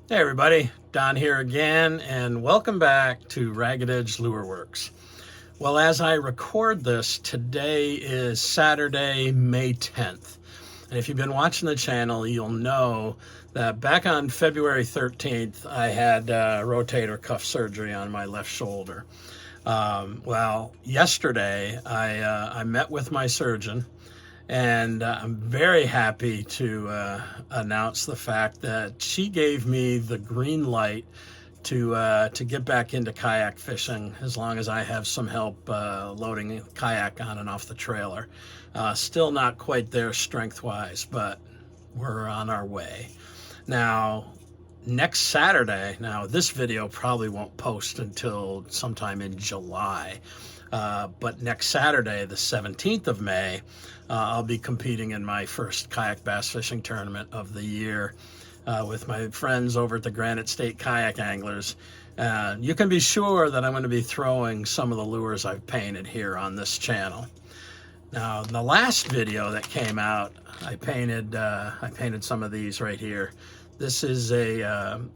Hey everybody, Don here again, and welcome back to Ragged Edge Lure Works. Well, as I record this, today is Saturday, May 10th. And if you've been watching the channel, you'll know that back on February 13th, I had rotator cuff surgery on my left shoulder. Well, yesterday I met with my surgeon, and I'm very happy to announce the fact that she gave me the green light to get back into kayak fishing, as long as I have some help loading a kayak on and off the trailer. Still not quite there strength-wise, but we're on our way. Now, next Saturday, now this video probably won't post until sometime in July, but next Saturday, the 17th of May, I'll be competing in my first kayak bass fishing tournament of the year with my friends over at the Granite State Kayak Anglers. You can be sure that I'm going to be throwing some of the lures I've painted here on this channel. Now, in the last video that came out, I painted some of these right here. This is a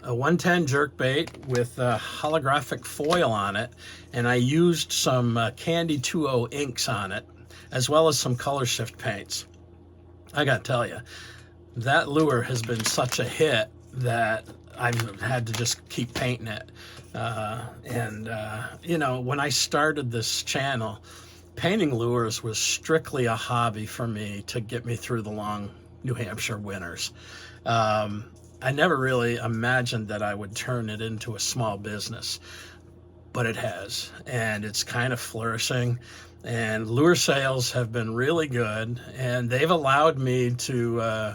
110 jerkbait with a holographic foil on it, and I used some Candy 2.0 inks on it, as well as some color shift paints. I gotta tell you, that lure has been such a hit that I've had to just keep painting it. You know, when I started this channel, painting lures was strictly a hobby for me to get me through the long New Hampshire winters. I never really imagined that I would turn it into a small business, but it has, and it's kind of flourishing, and lure sales have been really good, and they've allowed me to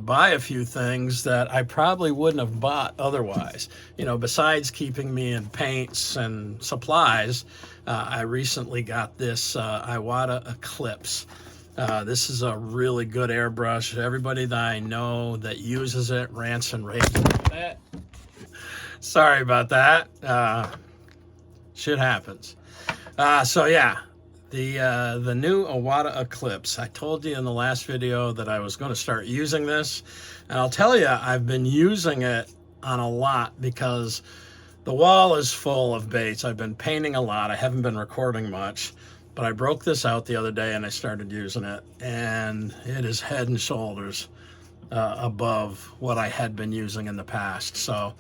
buy a few things that I probably wouldn't have bought otherwise. You know, besides keeping me in paints and supplies, I recently got this Iwata Eclipse. This is a really good airbrush. Everybody that I know that uses it rants and raves about that. Sorry about that. Shit happens. So yeah, the new Iwata Eclipse. I told you in the last video that I was going to start using this, and I'll tell you, I've been using it on a lot because the wall is full of baits. I've been painting a lot. I haven't been recording much. But I broke this out the other day and I started using it, and it is head and shoulders above what I had been using in the past. So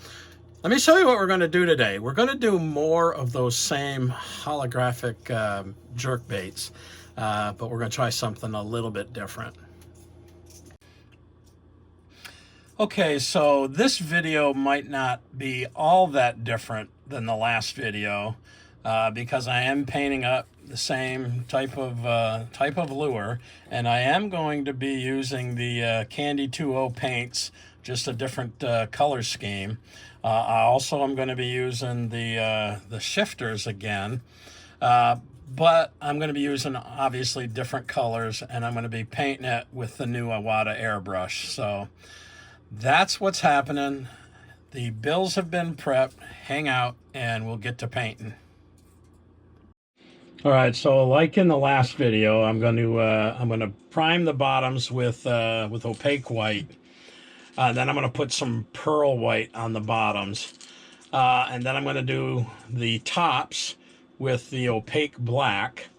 let me show you what we're going to do today. We're going to do more of those same holographic jerk baits, but we're going to try something a little bit different. Okay, so this video might not be all that different than the last video because I am painting up the same type of lure, and I am going to be using the Candy 2.0 paints, just a different color scheme. I also am going to be using the shifters again, but I'm going to be using obviously different colors, and I'm going to be painting it with the new Iwata airbrush. So that's what's happening. The bills have been prepped. Hang out and we'll get to painting. All right, so like in the last video, I'm going to prime the bottoms with opaque white. Then I'm going to put some pearl white on the bottoms, and then I'm going to do the tops with the opaque black.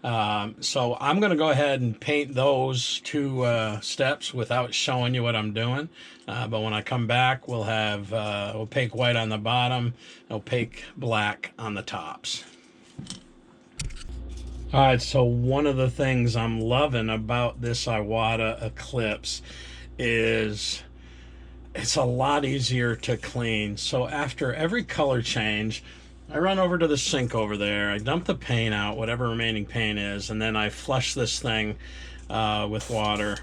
So I'm going to go ahead and paint those two steps without showing you what I'm doing. But when I come back, we'll have opaque white on the bottom, opaque black on the tops. All right, so one of the things I'm loving about this Iwata Eclipse is it's a lot easier to clean. So after every color change, I run over to the sink over there, I dump the paint out, whatever remaining paint is, and then I flush this thing with water,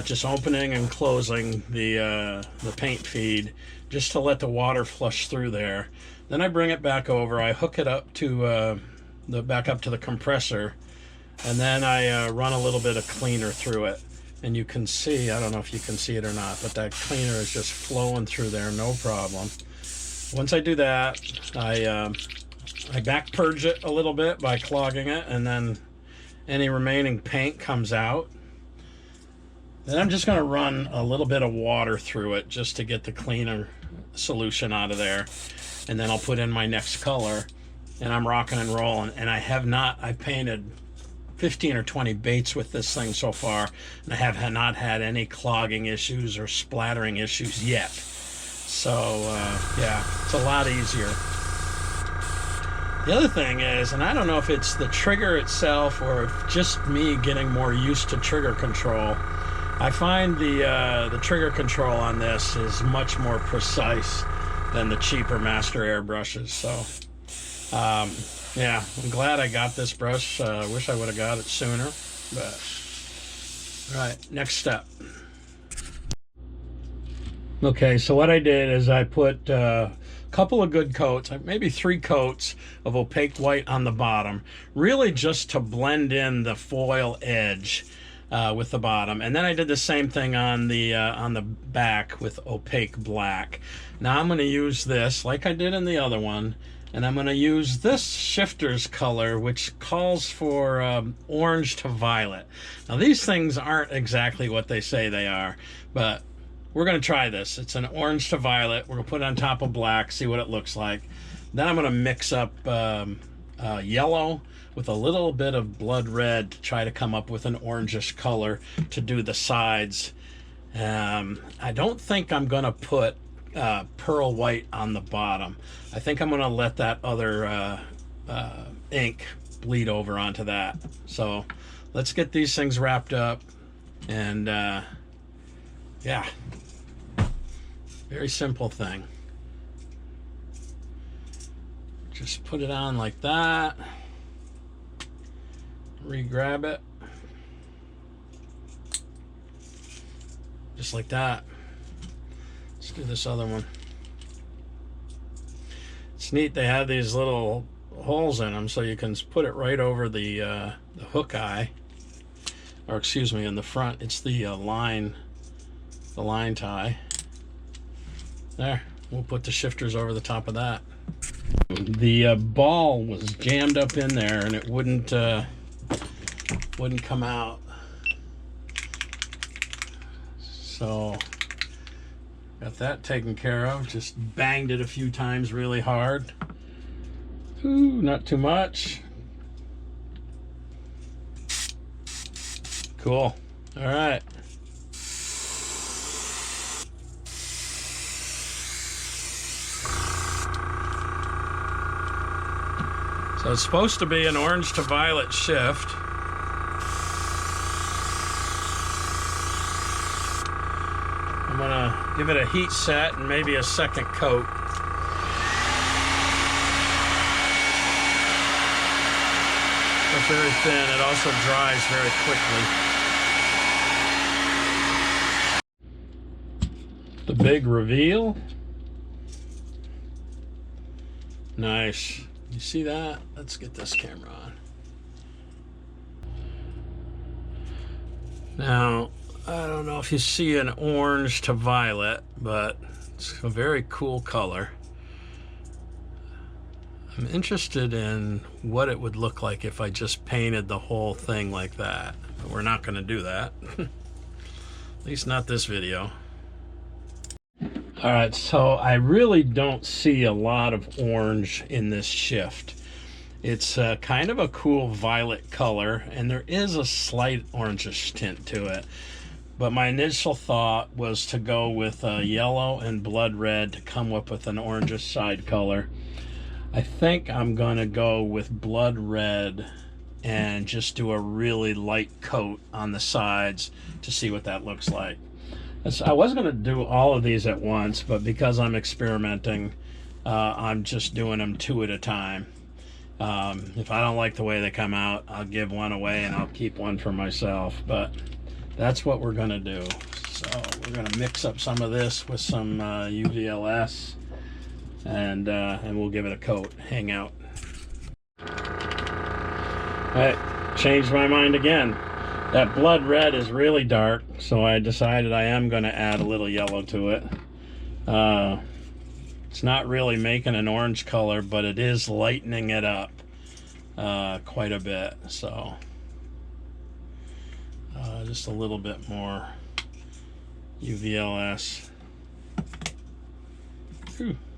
just opening and closing the paint feed just to let the water flush through there. Then I bring it back over, I hook it up to back up to the compressor, and then I run a little bit of cleaner through it, and you can see, I don't know if you can see it or not, but that cleaner is just flowing through there, no problem. Once I do that, I back purge it a little bit by clogging it, and then any remaining paint comes out. Then I'm just going to run a little bit of water through it just to get the cleaner solution out of there, and then I'll put in my next color, and I'm rocking and rolling. And I've painted 15 or 20 baits with this thing so far, and I have not had any clogging issues or splattering issues yet. So yeah, it's a lot easier. The other thing is, and I don't know if it's the trigger itself or if just me getting more used to trigger control, I find the trigger control on this is much more precise than the cheaper master airbrushes. So yeah, I'm glad I got this brush. Wish I would have got it sooner. But all right, next step. Okay, so what I did is I put a couple of good coats, maybe 3 coats of opaque white on the bottom, really just to blend in the foil edge with the bottom. And then I did the same thing on the back with opaque black. Now I'm going to use this like I did in the other one, and I'm going to use this shifter's color, which calls for orange to violet. Now these things aren't exactly what they say they are, but we're going to try this. It's an orange to violet. We're going to put it on top of black, see what it looks like. Then I'm going to mix up yellow with a little bit of blood red to try to come up with an orangish color to do the sides. I don't think I'm going to put pearl white on the bottom. I think I'm going to let that other ink bleed over onto that. So let's get these things wrapped up, and yeah, very simple thing. Just put it on like that, re-grab it, just like that. Let's do this other one. It's neat, they have these little holes in them so you can put it right over the hook eye, or excuse me, in the front. It's the line tie. There, we'll put the shifters over the top of that. The ball was jammed up in there and it wouldn't come out. So got that taken care of. Just banged it a few times really hard. Ooh, not too much. Cool. All right. So it's supposed to be an orange to violet shift. I'm gonna give it a heat set and maybe a second coat. It's very thin. It also dries very quickly. The big reveal. Nice. You see that? Let's get this camera on. Now, I don't know if you see an orange to violet, but it's a very cool color. I'm interested in what it would look like if I just painted the whole thing like that. But we're not going to do that. At least not this video. All right, so I really don't see a lot of orange in this shift. It's kind of a cool violet color, and there is a slight orangish tint to it. But my initial thought was to go with yellow and blood red to come up with an orangish side color. I think I'm gonna go with blood red and just do a really light coat on the sides to see what that looks like. I was going to do all of these at once, but because I'm experimenting, I'm just doing them 2 at a time. If I don't like the way they come out, I'll give one away and I'll keep one for myself. But that's what we're going to do. So we're going to mix up some of this with some UVLS, and we'll give it a coat, hang out. All right, changed my mind again. That blood red is really dark, so I decided I am going to add a little yellow to it. It's not really making an orange color, but it is lightening it up quite a bit. So just a little bit more UVLS.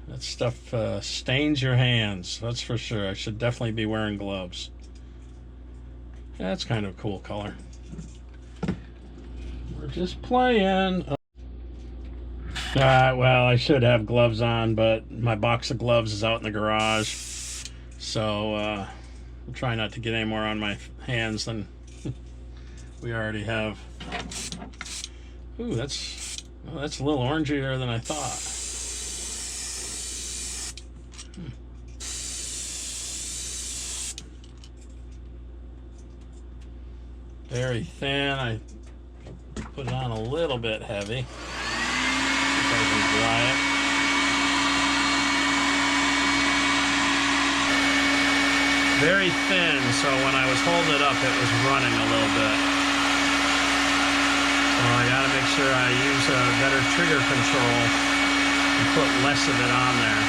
That stuff stains your hands, that's for sure. I should definitely be wearing gloves. That's kind of a cool color. We're just playing. Well, I should have gloves on, but my box of gloves is out in the garage. So I'll try not to get any more on my hands than we already have. Ooh, that's a little orangier than I thought. Very thin. I put it on a little bit heavy. See if I can dry it. Very thin, so when I was holding it up, it was running a little bit. So I gotta make sure I use a better trigger control and put less of it on there.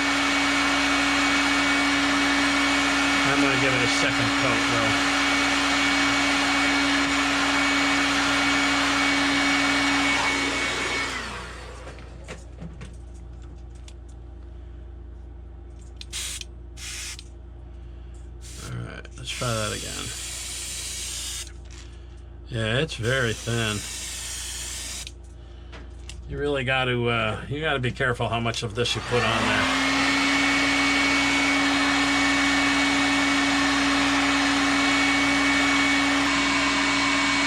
I'm gonna give it a second coat though. Let's try that again. Yeah, it's very thin. You really got to be careful how much of this you put on there.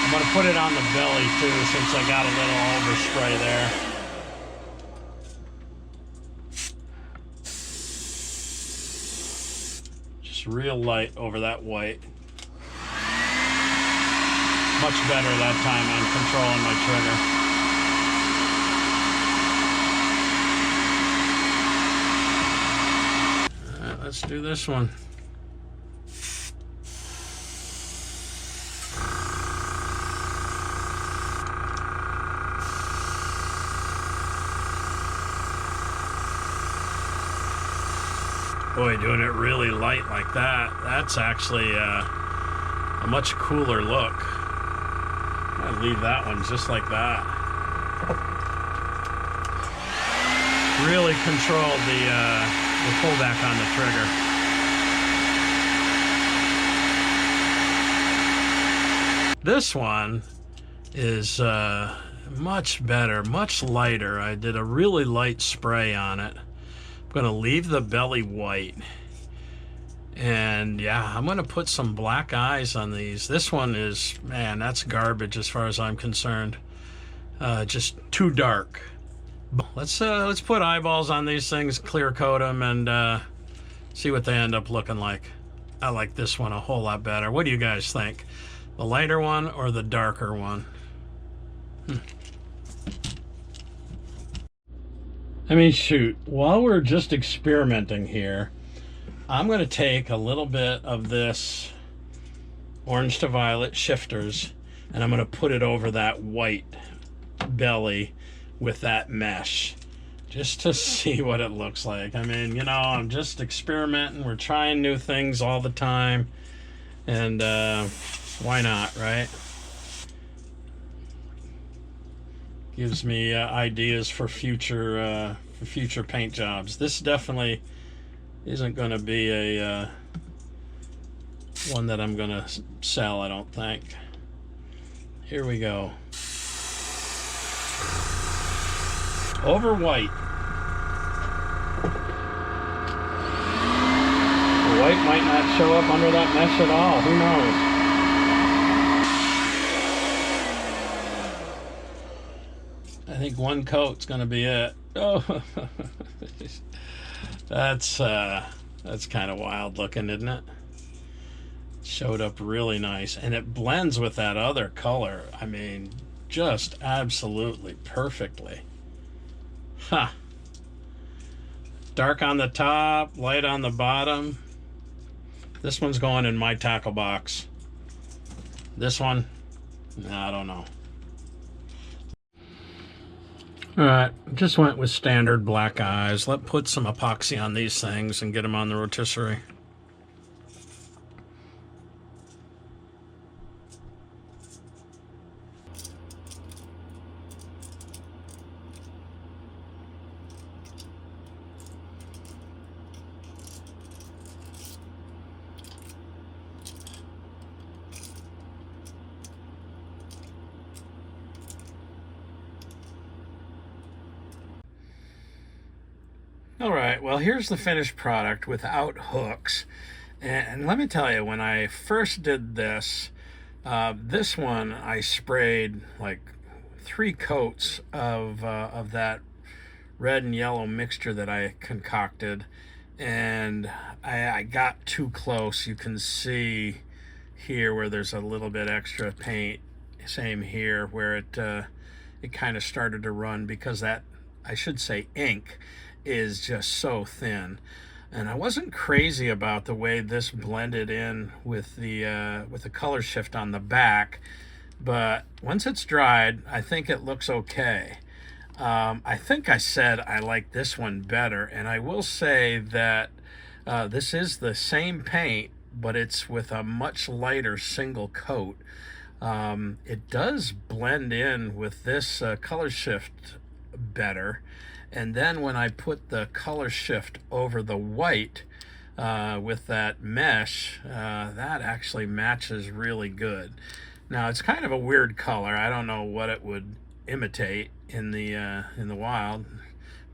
I'm going to put it on the belly too, since I got a little overspray there. Real light over that white. Much better that time on controlling my trigger. All right, let's do this one. Boy, doing it really light like that, that's actually a much cooler look. I'd leave that one just like that. Really controlled the pullback on the trigger. This one is much better, much lighter. I did a really light spray on it. I'm gonna leave the belly white, and yeah, I'm gonna put some black eyes on these. This one is, man, that's garbage as far as I'm concerned. Just too dark. Let's put eyeballs on these things, clear coat them, and see what they end up looking like. I like this one a whole lot better. What do you guys think? The lighter one or the darker one? I mean, shoot, while we're just experimenting here, I'm going to take a little bit of this orange to violet shifters, and I'm going to put it over that white belly with that mesh, just to see what it looks like. I mean, you know, I'm just experimenting. We're trying new things all the time, and why not, right? Gives me ideas for future paint jobs. This definitely isn't going to be a one that I'm going to sell, I don't think. Here we go. Over white. The white might not show up under that mesh at all. Who knows? I think one coat's gonna be it. Oh, that's kind of wild looking, isn't it? Showed up really nice, and it blends with that other color. I mean, just absolutely perfectly. Huh. Dark on the top, light on the bottom. This one's going in my tackle box. This one, I don't know. Alright, just went with standard black eyes. Let's put some epoxy on these things and get them on the rotisserie. All right, well, here's the finished product without hooks. And let me tell you, when I first did this, this one I sprayed like 3 coats of that red and yellow mixture that I concocted, and I got too close. You can see here where there's a little bit extra paint. Same here where it kind of started to run because that, I should say, ink is just so thin. And I wasn't crazy about the way this blended in with the color shift on the back, but once it's dried, I think it looks okay. I think I said I like this one better, and I will say that this is the same paint, but it's with a much lighter single coat. It does blend in with this color shift better. And then when I put the color shift over the white with that mesh, that actually matches really good. Now it's kind of a weird color. I don't know what it would imitate in the wild,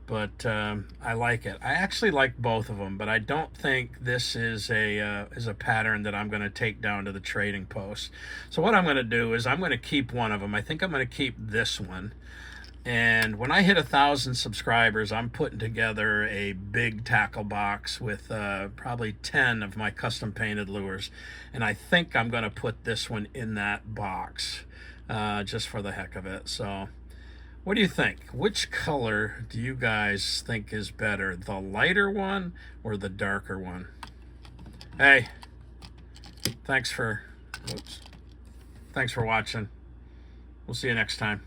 but I like it. I actually like both of them, but I don't think this is a pattern that I'm going to take down to the trading post. So what I'm going to do is I'm going to keep one of them. I think I'm going to keep this one. And when I hit 1,000 subscribers, I'm putting together a big tackle box with probably 10 of my custom painted lures. And I think I'm going to put this one in that box just for the heck of it. So what do you think? Which color do you guys think is better, the lighter one or the darker one? Hey, thanks for watching. We'll see you next time.